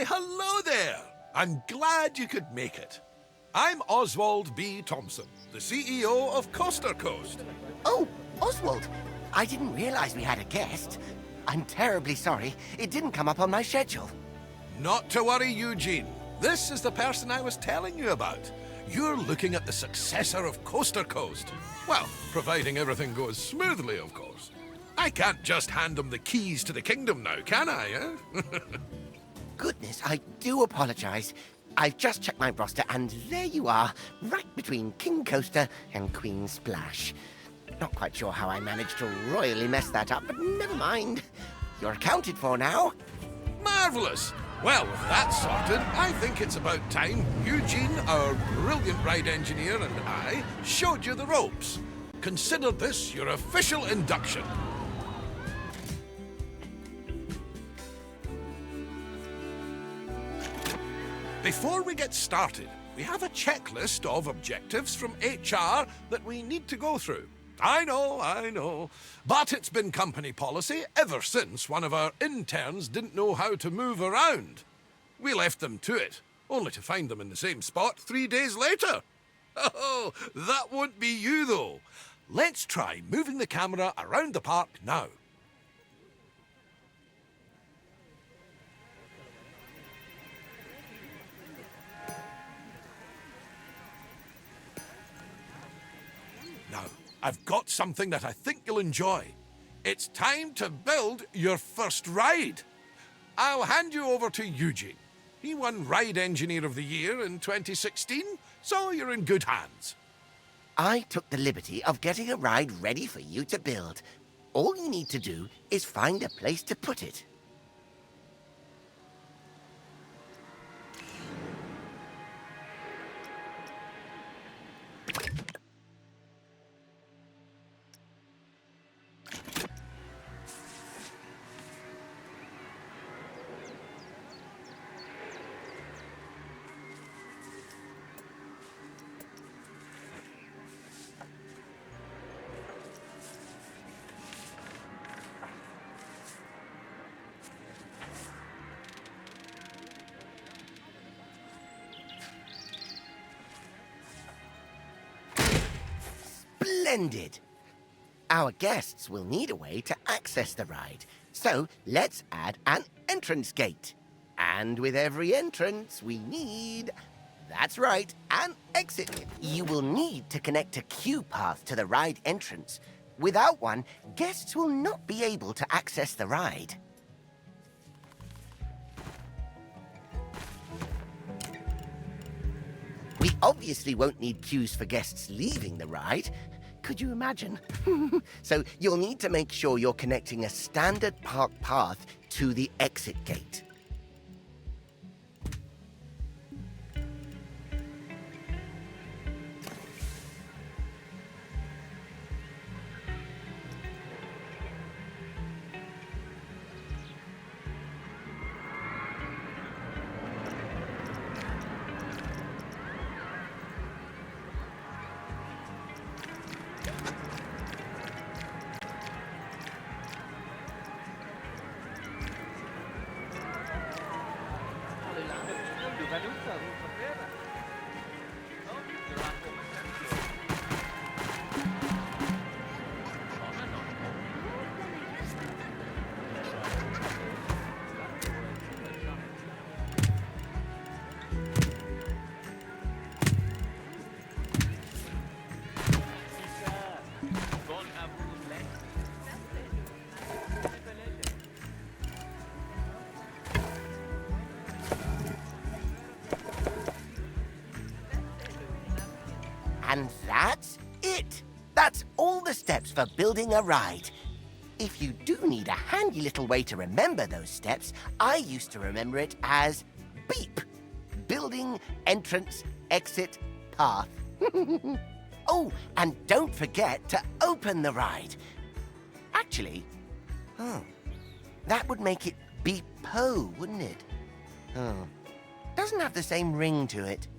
hello there! I'm glad you could make it. I'm Oswald B. Thompson, the CEO of Coaster Coast. Oh, Oswald, I didn't realize we had a guest. I'm terribly sorry. It didn't come up on my schedule. Not to worry, Eugene. This is the person I was telling you about. You're looking at the successor of Coaster Coast. Well, providing everything goes smoothly, of course. I can't just hand them the keys to the kingdom now, can I, eh? Goodness, I do apologize. I've just checked my roster, and there you are, right between King Coaster and Queen Splash. Not quite sure how I managed to royally mess that up, but never mind. You're accounted for now. Marvellous! Well, with that sorted, I think it's about time Eugene, our brilliant ride engineer, and I showed you the ropes. Consider this your official induction. Before we get started, we have a checklist of objectives from HR that we need to go through. I know. But it's been company policy ever since one of our interns didn't know how to move around. We left them to it, only to find them in the same spot 3 days later. Oh, that won't be you, though. Let's try moving the camera around the park now. Now, I've got something that I think you'll enjoy. It's time to build your first ride. I'll hand you over to Eugene. He won Ride Engineer of the Year in 2016, so you're in good hands. I took the liberty of getting a ride ready for you to build. All you need to do is find a place to put it. Splendid! Our guests will need a way to access the ride, so let's add an entrance gate. And with every entrance, we need... That's right, an exit. You will need to connect a queue path to the ride entrance. Without one, guests will not be able to access the ride. We obviously won't need queues for guests leaving the ride. Could you imagine? So you'll need to make sure you're connecting a standard park path to the exit gate. And that's it. That's all the steps for building a ride. If you do need a handy little way to remember those steps, I used to remember it as BEEP. Building, entrance, exit, path. Oh, and don't forget to open the ride. Actually, that would make it Beep-po, wouldn't it? Doesn't have the same ring to it.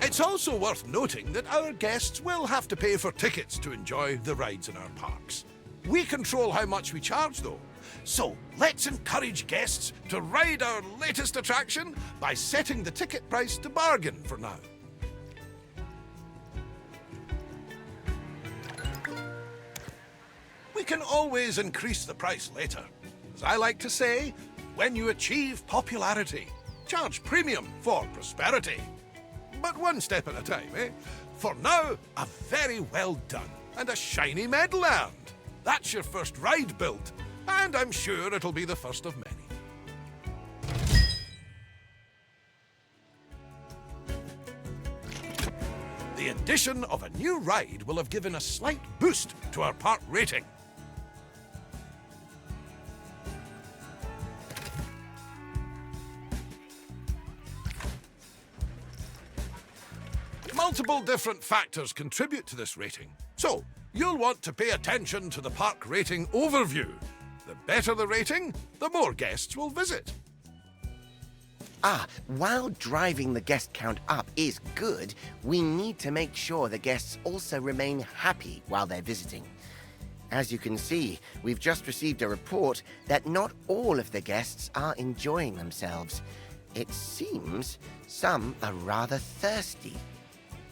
It's also worth noting that our guests will have to pay for tickets to enjoy the rides in our parks. We control how much we charge, though, So let's encourage guests to ride our latest attraction by setting the ticket price to bargain for now. We can always increase the price later. As I like to say, when you achieve popularity, charge premium for prosperity. But one step at a time, eh? For now, a very well done and a shiny medal earned. That's your first ride built, and I'm sure it'll be the first of many. The addition of a new ride will have given a slight boost to our park rating. Multiple different factors contribute to this rating, so you'll want to pay attention to the park rating overview. The better the rating, the more guests will visit. While driving the guest count up is good, we need to make sure the guests also remain happy while they're visiting. As you can see, we've just received a report that not all of the guests are enjoying themselves. It seems some are rather thirsty.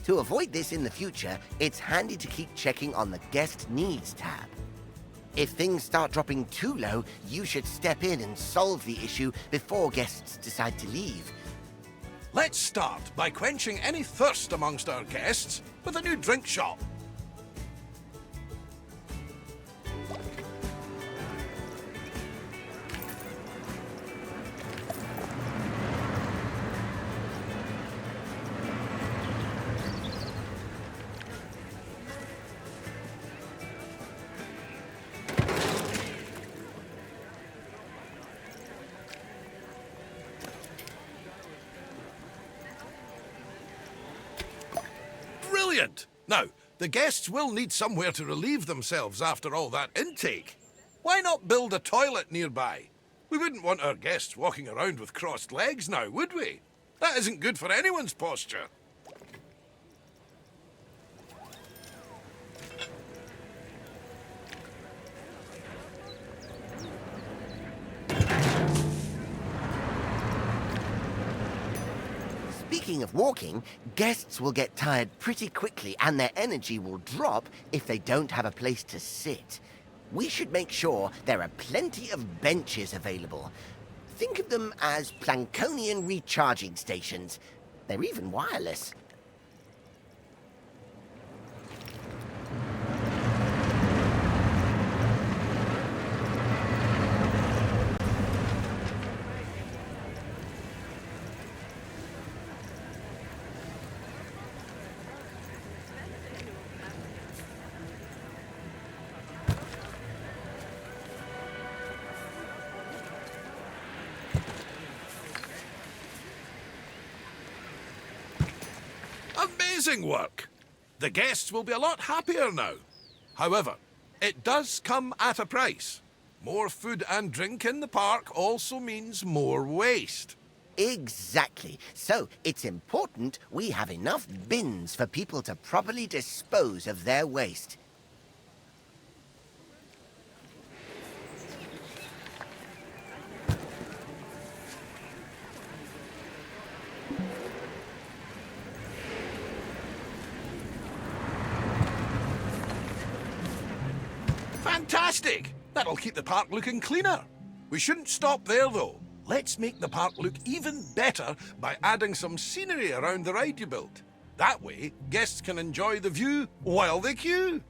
To avoid this in the future, it's handy to keep checking on the Guest Needs tab. If things start dropping too low, you should step in and solve the issue before guests decide to leave. Let's start by quenching any thirst amongst our guests with a new drink shop. Brilliant! Now, the guests will need somewhere to relieve themselves after all that intake. Why not build a toilet nearby? We wouldn't want our guests walking around with crossed legs now, would we? That isn't good for anyone's posture. Speaking of walking, guests will get tired pretty quickly and their energy will drop if they don't have a place to sit. We should make sure there are plenty of benches available. Think of them as Plankonian recharging stations. They're even wireless. Amazing work! The guests will be a lot happier now. However, it does come at a price. More food and drink in the park also means more waste. Exactly. So it's important we have enough bins for people to properly dispose of their waste. Fantastic! That'll keep the park looking cleaner. We shouldn't stop there, though. Let's make the park look even better by adding some scenery around the ride you built. That way, guests can enjoy the view while they queue.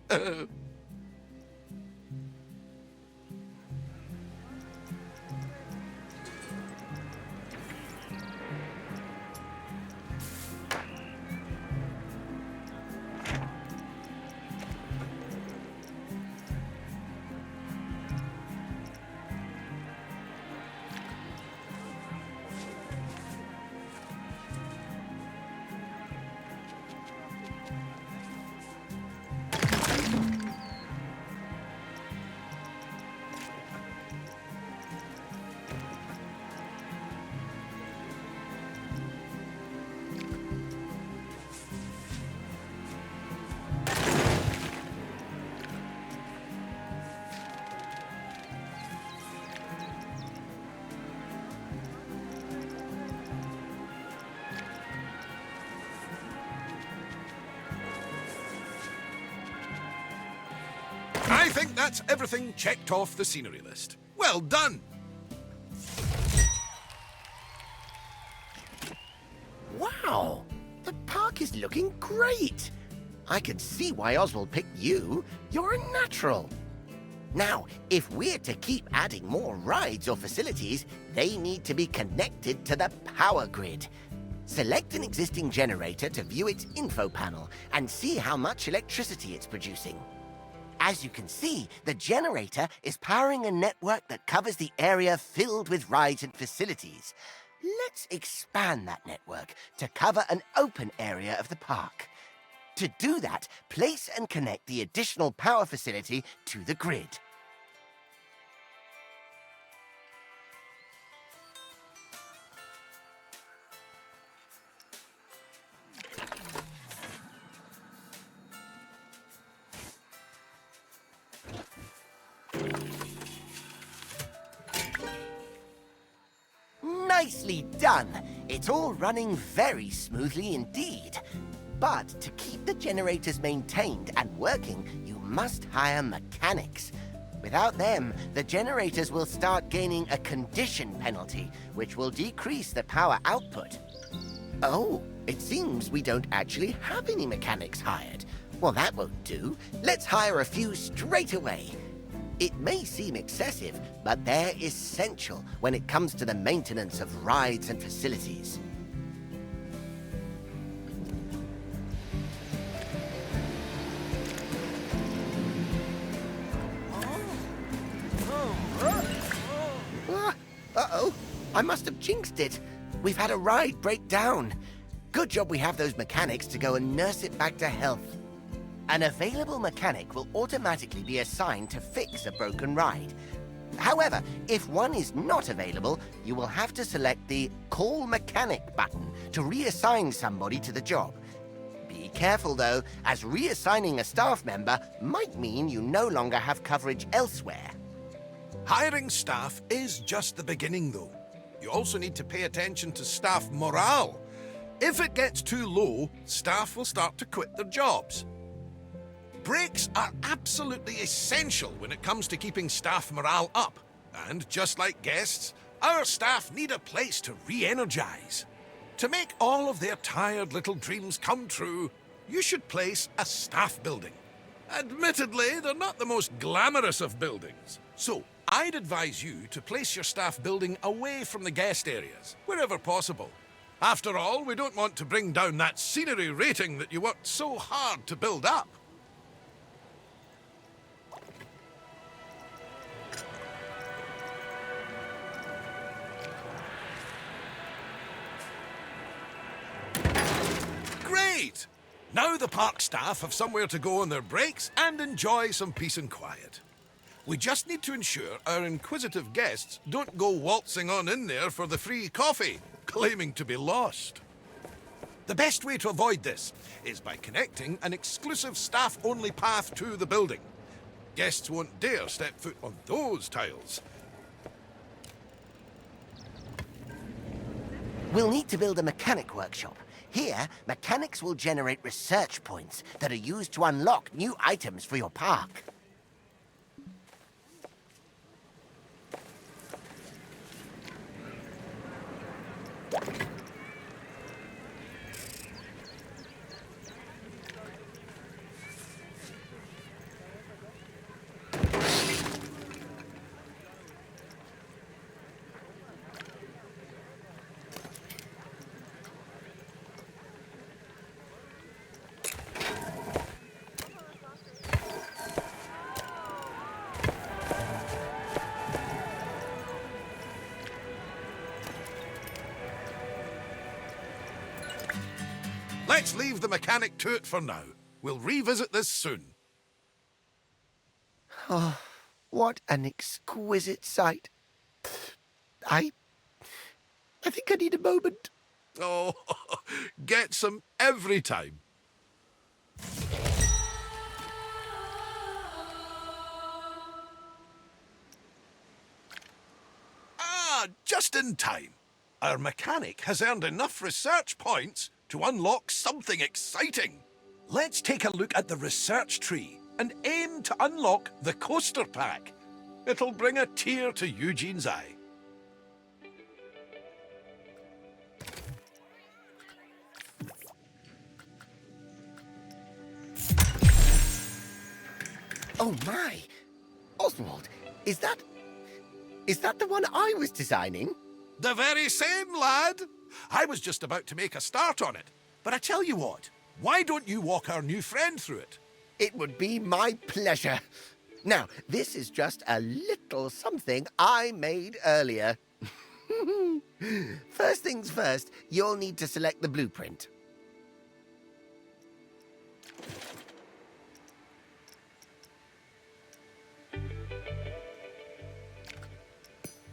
I think that's everything checked off the scenery list. Well done! Wow! The park is looking great! I can see why Oswald picked you. You're a natural. Now, if we're to keep adding more rides or facilities, they need to be connected to the power grid. Select an existing generator to view its info panel and see how much electricity it's producing. As you can see, the generator is powering a network that covers the area filled with rides and facilities. Let's expand that network to cover an open area of the park. To do that, place and connect the additional power facility to the grid. Nicely done! It's all running very smoothly indeed. But to keep the generators maintained and working, you must hire mechanics. Without them, the generators will start gaining a condition penalty, which will decrease the power output. Oh, it seems we don't actually have any mechanics hired. Well, that won't do. Let's hire a few straight away. It may seem excessive, but they're essential when it comes to the maintenance of rides and facilities. Uh-oh, I must have jinxed it. We've had a ride break down. Good job we have those mechanics to go and nurse it back to health. An available mechanic will automatically be assigned to fix a broken ride. However, if one is not available, you will have to select the Call Mechanic button to reassign somebody to the job. Be careful though, as reassigning a staff member might mean you no longer have coverage elsewhere. Hiring staff is just the beginning, though. You also need to pay attention to staff morale. If it gets too low, staff will start to quit their jobs. Breaks are absolutely essential when it comes to keeping staff morale up. And just like guests, our staff need a place to re-energize. To make all of their tired little dreams come true, you should place a staff building. Admittedly, they're not the most glamorous of buildings. So, I'd advise you to place your staff building away from the guest areas, wherever possible. After all, we don't want to bring down that scenery rating that you worked so hard to build up. Great! Now the park staff have somewhere to go on their breaks and enjoy some peace and quiet. We just need to ensure our inquisitive guests don't go waltzing on in there for the free coffee, claiming to be lost. The best way to avoid this is by connecting an exclusive staff-only path to the building. Guests won't dare step foot on those tiles. We'll need to build a mechanic workshop. Here, mechanics will generate research points that are used to unlock new items for your park. Let's leave the mechanic to it for now. We'll revisit this soon. Oh, what an exquisite sight. I think I need a moment. Oh, get some every time. Ah, just in time. Our mechanic has earned enough research points to unlock something exciting. Let's take a look at the research tree. and aim to unlock the coaster pack. It'll bring a tear to Eugene's eye. Oh my! Oswald, is that the one I was designing? The very same, lad. I was just about to make a start on it. But I tell you what, why don't you walk our new friend through it? It would be my pleasure. Now, this is just a little something I made earlier. First things first, you'll need to select the blueprint.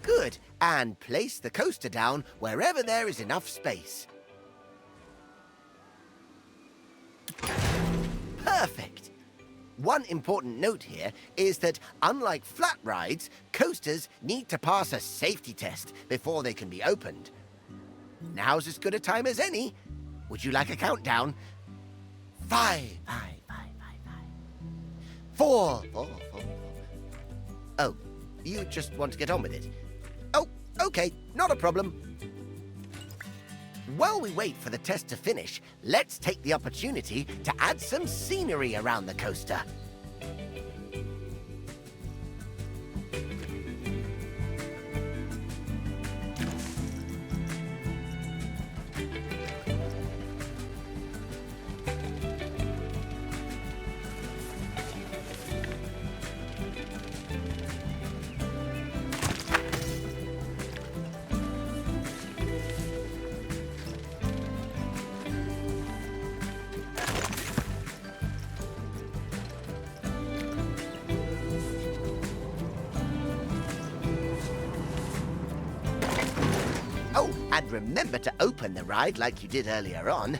Good, and place the coaster down wherever there is enough space. Perfect. One important note here is that, unlike flat rides, coasters need to pass a safety test before they can be opened. Now's as good a time as any. Would you like a countdown? 5, 4. Oh, you just want to get on with it. Oh, okay, not a problem. While we wait for the test to finish, let's take the opportunity to add some scenery around the coaster. Oh, and remember to open the ride like you did earlier on.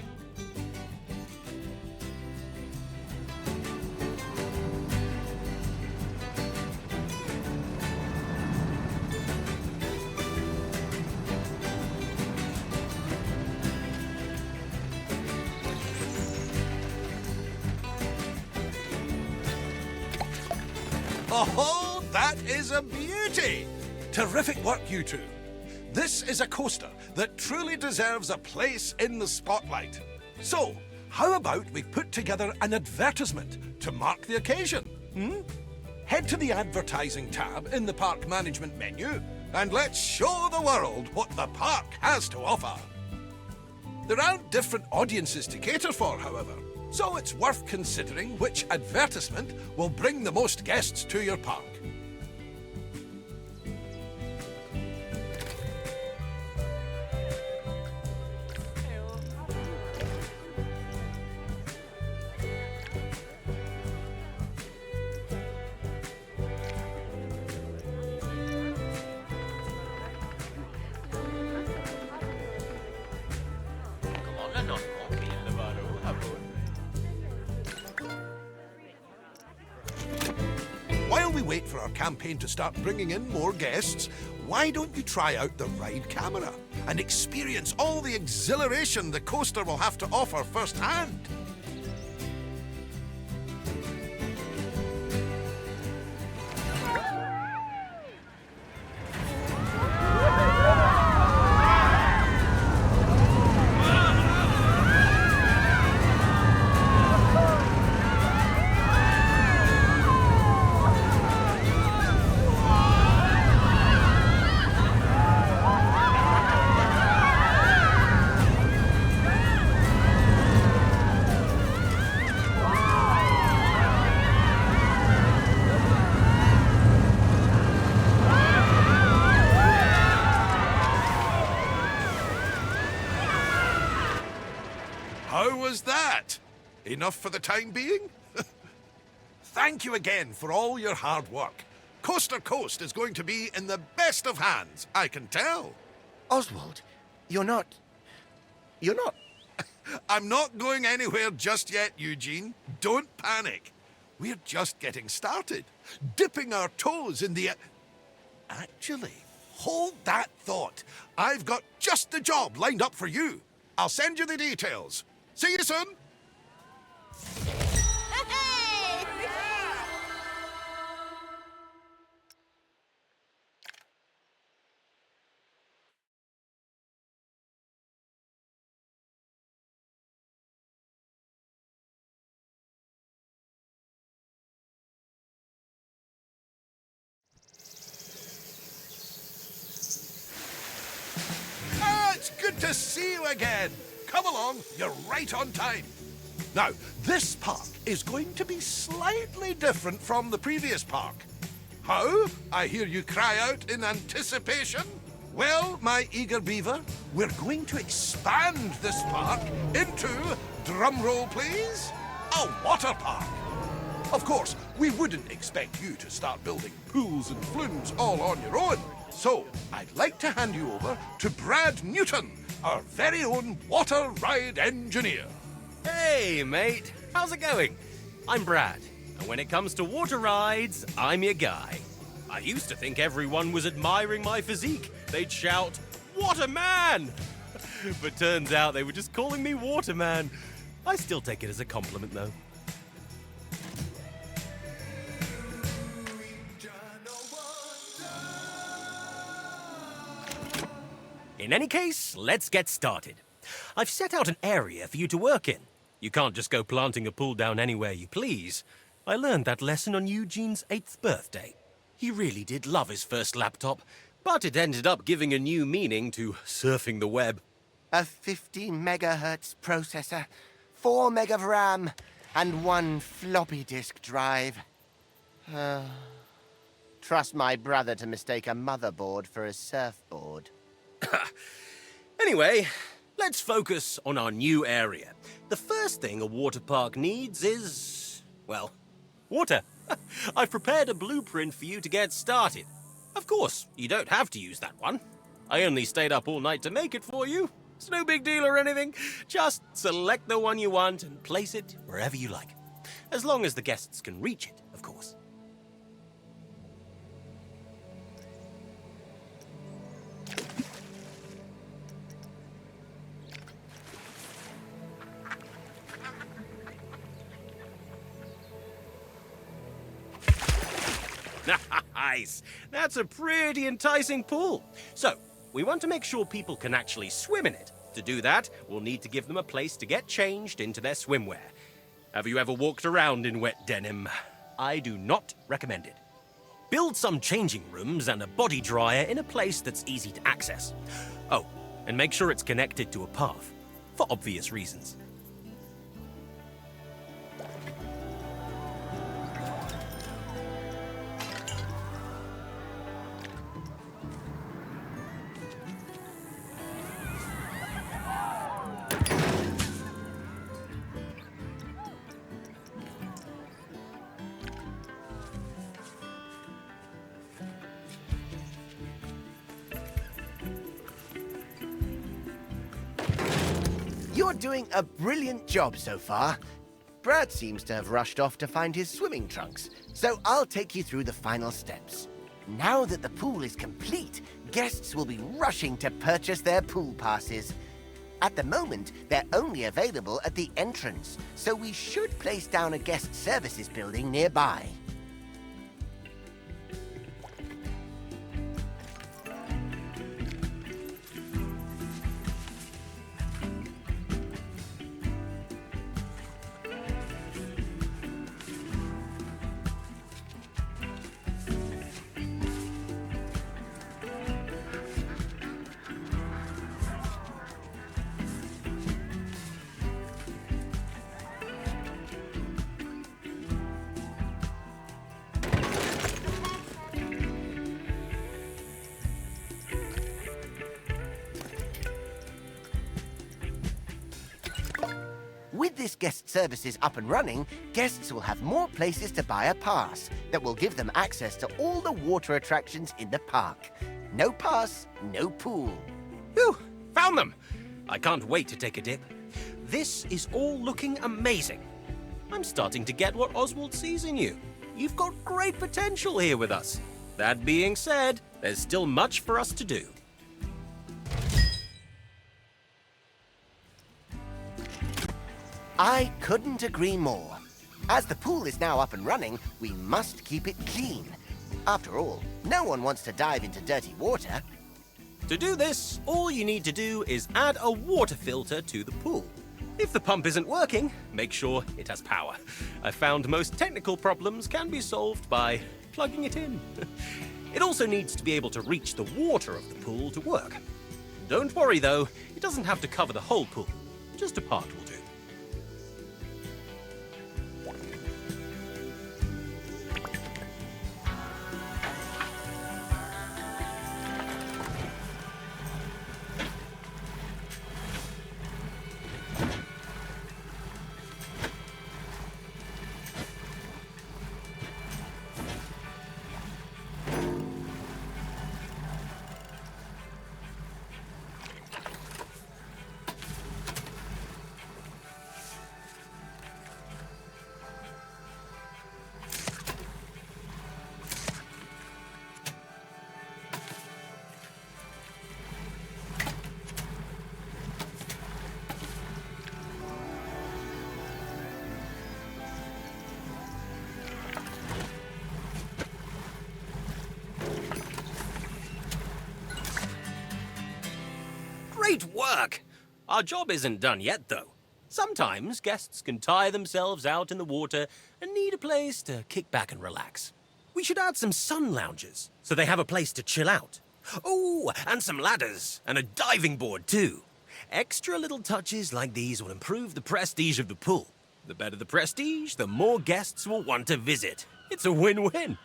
Oh, that is a beauty! Terrific work, you two. This is a coaster that truly deserves a place in the spotlight. So, how about we put together an advertisement to mark the occasion? Head to the advertising tab in the park management menu and let's show the world what the park has to offer. There aren't different audiences to cater for, however, so it's worth considering which advertisement will bring the most guests to your park. While we wait for our campaign to start bringing in more guests, why don't you try out the ride camera and experience all the exhilaration the coaster will have to offer firsthand? How was that? Enough for the time being? Thank you again for all your hard work. Coaster Coast is going to be in the best of hands, I can tell. Oswald, you're not... I'm not going anywhere just yet, Eugene. Don't panic. We're just getting started, dipping our toes in the... Actually, hold that thought. I've got just the job lined up for you. I'll send you the details. See you soon. Hey! Good to see you again. Come along, you're right on time. Now, this park is going to be slightly different from the previous park. How? I hear you cry out in anticipation. Well, my eager beaver, we're going to expand this park into, drumroll please, a water park. Of course, we wouldn't expect you to start building pools and flumes all on your own. So, I'd like to hand you over to Brad Newton, our very own water ride engineer. Hey, mate. How's it going? I'm Brad, and when it comes to water rides, I'm your guy. I used to think everyone was admiring my physique. They'd shout, "Waterman!" But turns out they were just calling me Waterman. I still take it as a compliment, though. In any case, let's get started. I've set out an area for you to work in. You can't just go planting a pool down anywhere you please. I learned that lesson on Eugene's 8th birthday. He really did love his first laptop, but it ended up giving a new meaning to surfing the web. A 50 megahertz processor, 4 meg of RAM, and 1 floppy disk drive. Trust my brother to mistake a motherboard for a surfboard. Anyway, let's focus on our new area. The first thing a water park needs is, well, water. I've prepared a blueprint for you to get started. Of course, you don't have to use that one. I only stayed up all night to make it for you. It's no big deal or anything. Just select the one you want and place it wherever you like. As long as the guests can reach it, of course. Nice! That's a pretty enticing pool. So, we want to make sure people can actually swim in it. To do that, we'll need to give them a place to get changed into their swimwear. Have you ever walked around in wet denim? I do not recommend it. Build some changing rooms and a body dryer in a place that's easy to access. Oh, and make sure it's connected to a path, for obvious reasons. You're doing a brilliant job so far. Brad seems to have rushed off to find his swimming trunks, so I'll take you through the final steps. Now that the pool is complete, guests will be rushing to purchase their pool passes. At the moment, they're only available at the entrance, so we should place down a guest services building nearby. With this guest services up and running, guests will have more places to buy a pass that will give them access to all the water attractions in the park. No pass, no pool. Whew! Found them! I can't wait to take a dip. This is all looking amazing. I'm starting to get what Oswald sees in you. You've got great potential here with us. That being said, there's still much for us to do. I couldn't agree more. As the pool is now up and running, we must keep it clean. After all, no one wants to dive into dirty water. To do this, all you need to do is add a water filter to the pool. If the pump isn't working, make sure it has power. I found most technical problems can be solved by plugging it in. It also needs to be able to reach the water of the pool to work. Don't worry though, it doesn't have to cover the whole pool. Just a part will do. Great work! Our job isn't done yet, though. Sometimes guests can tire themselves out in the water and need a place to kick back and relax. We should add some sun lounges so they have a place to chill out. Oh, and some ladders and a diving board, too. Extra little touches like these will improve the prestige of the pool. The better the prestige, the more guests will want to visit. It's a win-win.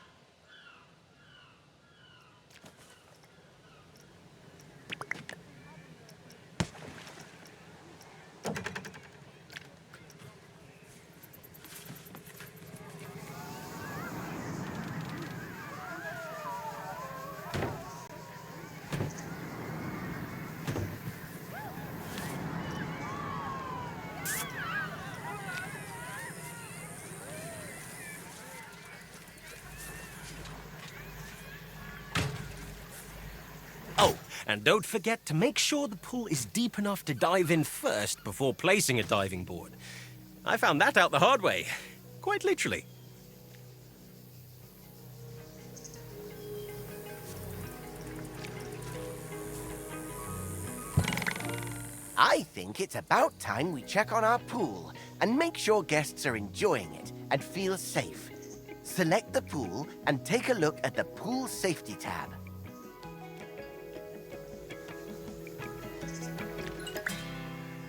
Oh, and don't forget to make sure the pool is deep enough to dive in first before placing a diving board. I found that out the hard way, quite literally. I think it's about time we check on our pool and make sure guests are enjoying it and feel safe. Select the pool and take a look at the Pool Safety tab.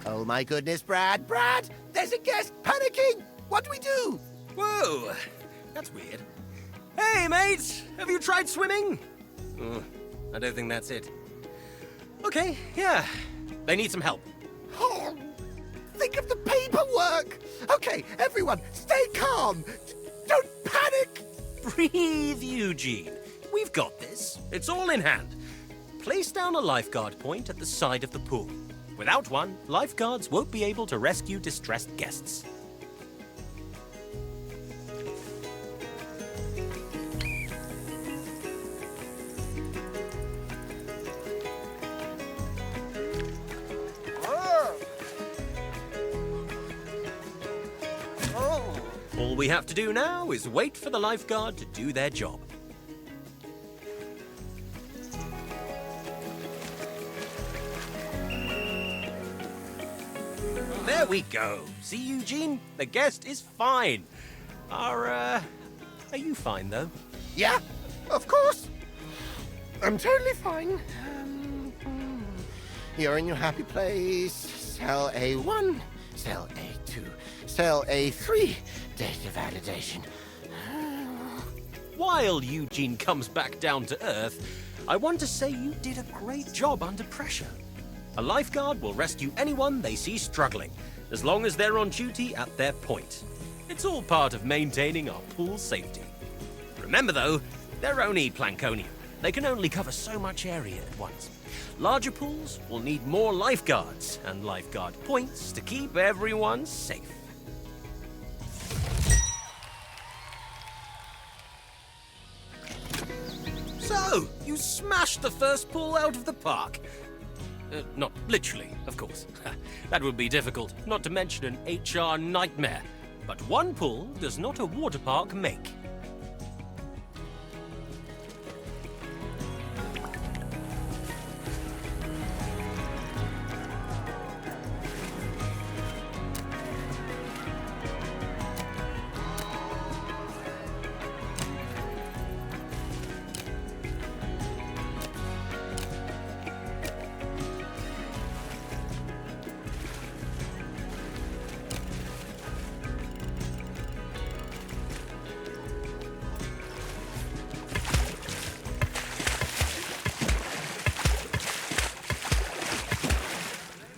Oh my goodness, Brad! Brad! There's a guest panicking! What do we do? Whoa, that's weird. Hey, mate! Have you tried swimming? I don't think that's it. Okay, yeah. They need some help. Oh, think of the paperwork! Okay, everyone, stay calm! Don't panic! Breathe, Eugene. We've got this. It's all in hand. Place down a lifeguard point at the side of the pool. Without one, lifeguards won't be able to rescue distressed guests. All we have to do now is wait for the lifeguard to do their job. There we go. See, Eugene? The guest is fine. Are you fine, though? Yeah, of course. I'm totally fine. You're in your happy place. Cell A1, cell A2, cell A3. Data validation. While Eugene comes back down to Earth, I want to say you did a great job under pressure. A lifeguard will rescue anyone they see struggling, as long as they're on duty at their point. It's all part of maintaining our pool safety. Remember though, they're only Plankonian. They can only cover so much area at once. Larger pools will need more lifeguards and lifeguard points to keep everyone safe. So, you smashed the first pool out of the park. Not literally, of course. That would be difficult, not to mention an HR nightmare. But one pool does not a water park make.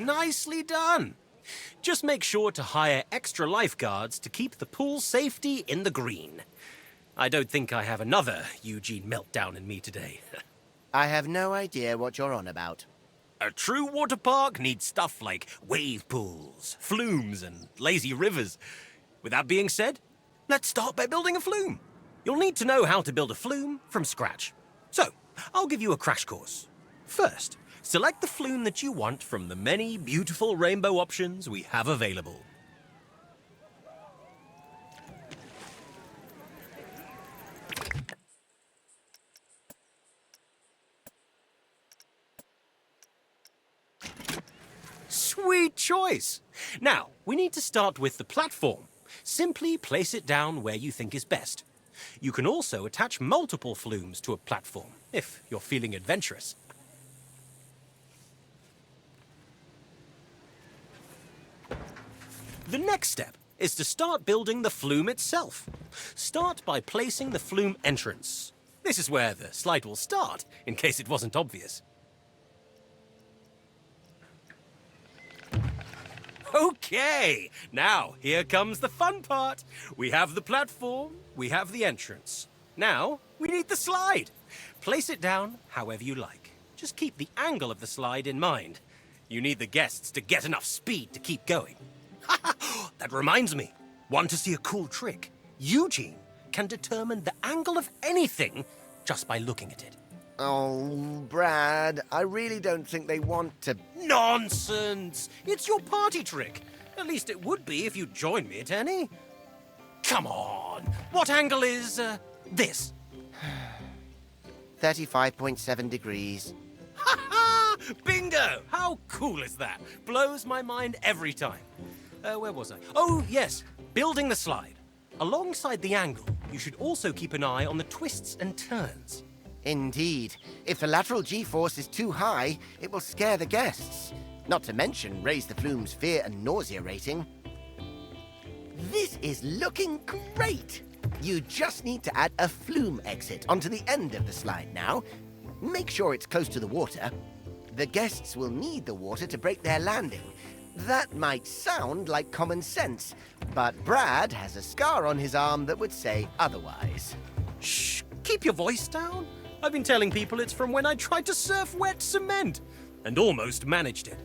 Nicely done. Just make sure to hire extra lifeguards to keep the pool's safety in the green. I don't think I have another Eugene meltdown in me today. I have no idea what you're on about. A true water park needs stuff like wave pools, flumes, and lazy rivers. With that being said, let's start by building a flume. You'll need to know how to build a flume from scratch. So, I'll give you a crash course. First, select the flume that you want from the many beautiful rainbow options we have available. Sweet choice! Now, we need to start with the platform. Simply place it down where you think is best. You can also attach multiple flumes to a platform, if you're feeling adventurous. The next step is to start building the flume itself. Start by placing the flume entrance. This is where the slide will start, in case it wasn't obvious. Okay, now here comes the fun part. We have the platform, we have the entrance. Now, we need the slide. Place it down however you like. Just keep the angle of the slide in mind. You need the guests to get enough speed to keep going. That reminds me. Want to see a cool trick? Eugene can determine the angle of anything just by looking at it. Oh, Brad, I really don't think they want to... Nonsense! It's your party trick. At least it would be if you joined me at any. Come on! What angle is, this? 35.7 degrees. Ha ha! Bingo! How cool is that? Blows my mind every time. Where was I? Oh, yes. Building the slide. Alongside the angle, you should also keep an eye on the twists and turns. Indeed. If the lateral G-force is too high, it will scare the guests. Not to mention raise the flume's fear and nausea rating. This is looking great! You just need to add a flume exit onto the end of the slide now. Make sure it's close to the water. The guests will need the water to break their landing. That might sound like common sense, but Brad has a scar on his arm that would say otherwise. Shh! Keep your voice down. I've been telling people it's from when I tried to surf wet cement and almost managed it.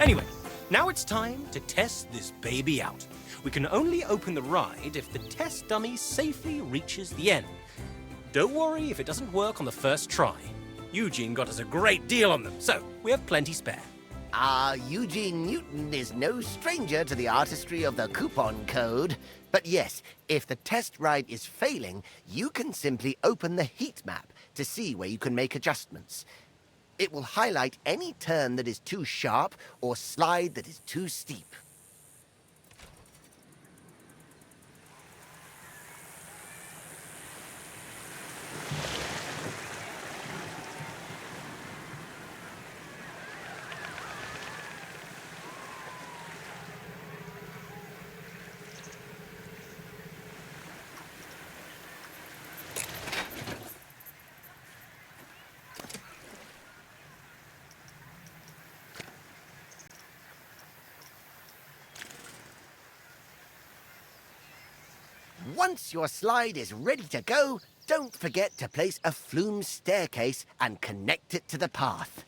Anyway, now it's time to test this baby out. We can only open the ride if the test dummy safely reaches the end. Don't worry if it doesn't work on the first try. Eugene got us a great deal on them, so we have plenty spare. Eugene Newton is no stranger to the artistry of the coupon code. But yes, if the test ride is failing, you can simply open the heat map to see where you can make adjustments. It will highlight any turn that is too sharp or slide that is too steep. Once your slide is ready to go, don't forget to place a flume staircase and connect it to the path.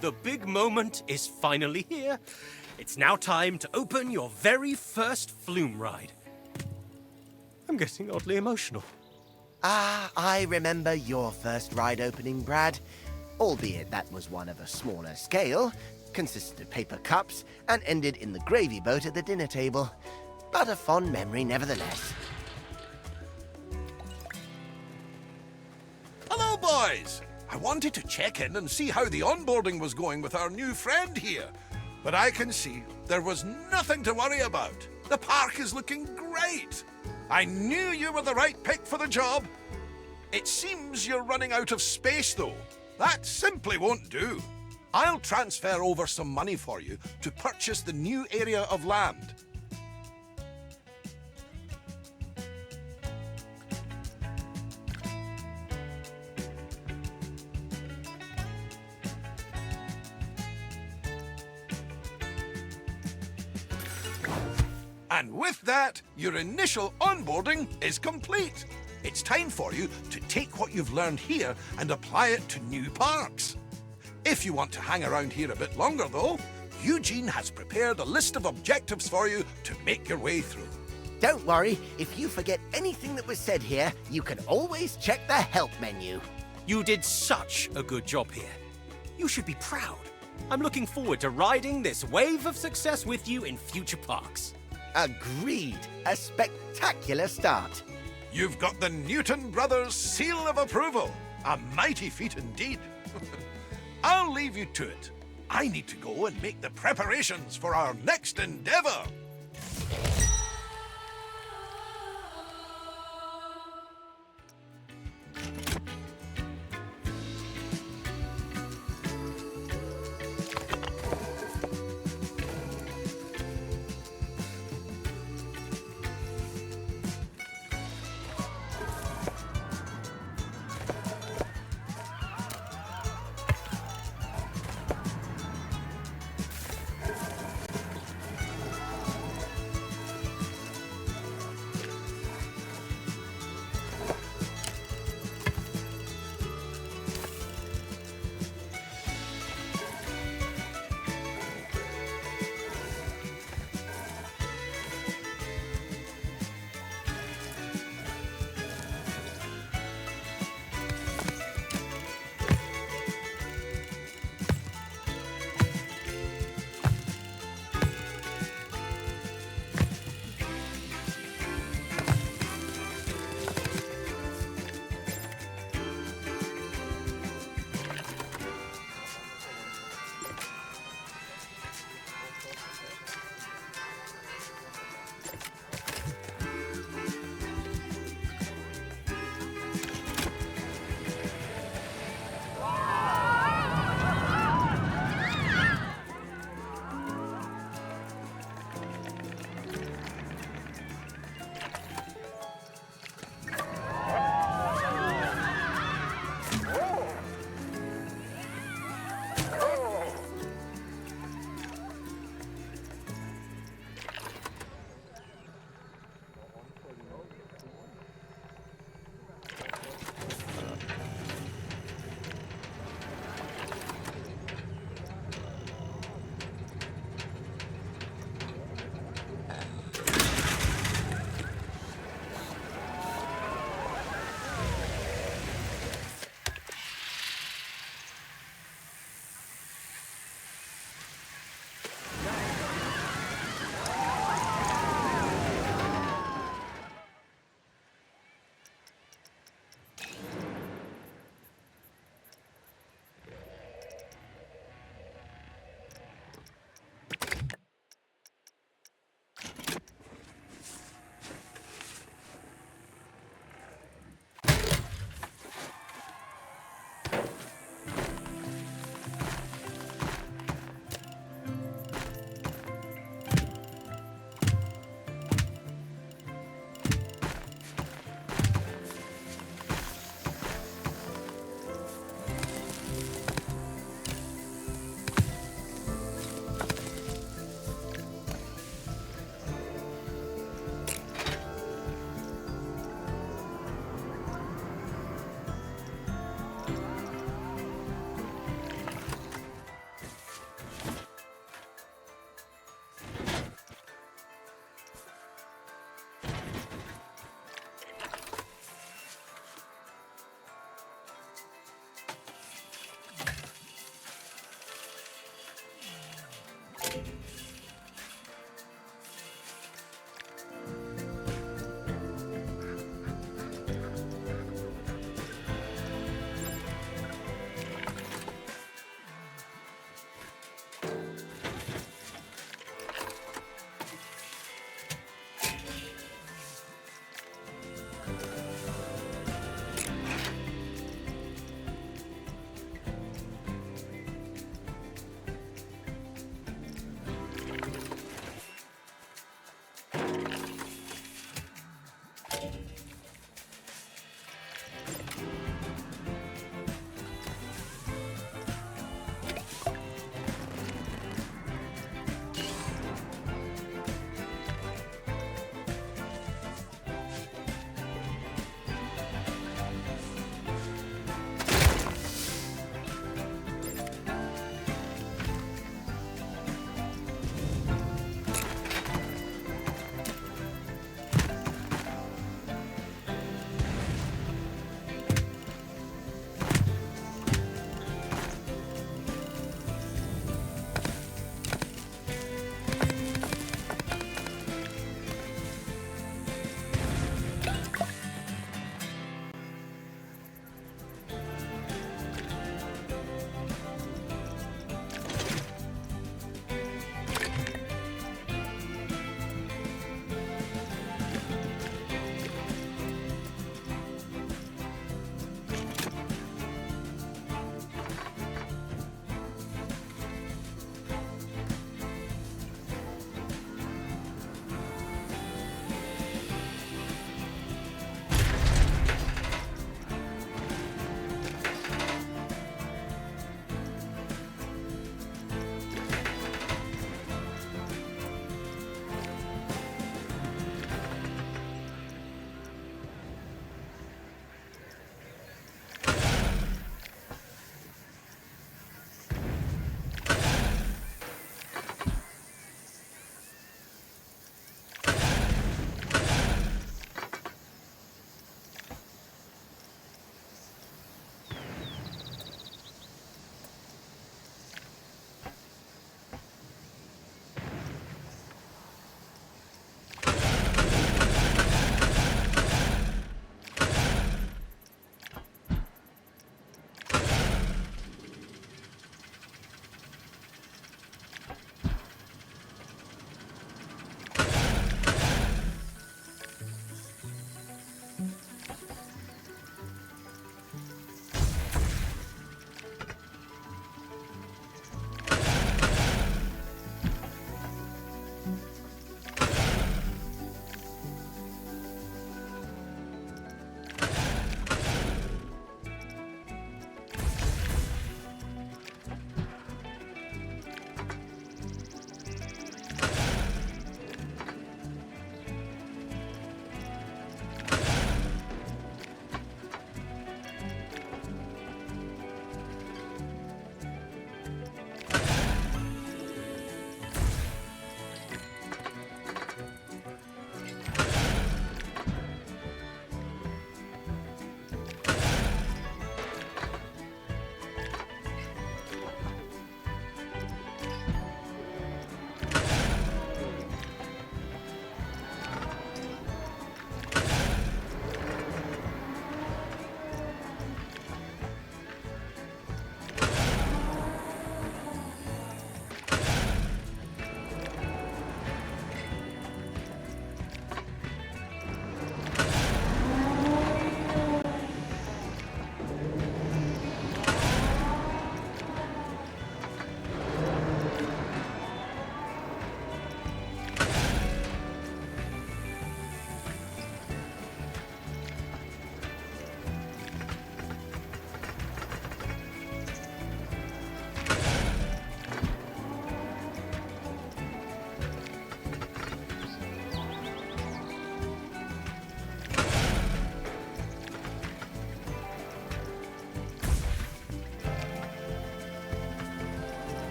The big moment is finally here. It's now time to open your very first flume ride. I'm getting oddly emotional. I remember your first ride opening, Brad. Albeit that was one of a smaller scale, consisted of paper cups, and ended in the gravy boat at the dinner table. But a fond memory nevertheless. Hello, boys! I wanted to check in and see how the onboarding was going with our new friend here. But I can see there was nothing to worry about. The park is looking great. I knew you were the right pick for the job. It seems you're running out of space, though. That simply won't do. I'll transfer over some money for you to purchase the new area of land. And with that, your initial onboarding is complete. It's time for you to take what you've learned here and apply it to new parks. If you want to hang around here a bit longer, though, Eugene has prepared a list of objectives for you to make your way through. Don't worry, if you forget anything that was said here, you can always check the help menu. You did such a good job here. You should be proud. I'm looking forward to riding this wave of success with you in future parks. Agreed. A spectacular start. You've got the Newton Brothers seal of approval. A mighty feat indeed. I'll leave you to it. I need to go and make the preparations for our next endeavor.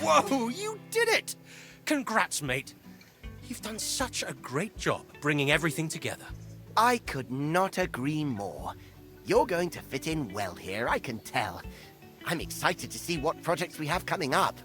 Whoa, you did it! Congrats, mate. You've done such a great job bringing everything together. I could not agree more. You're going to fit in well here, I can tell. I'm excited to see what projects we have coming up.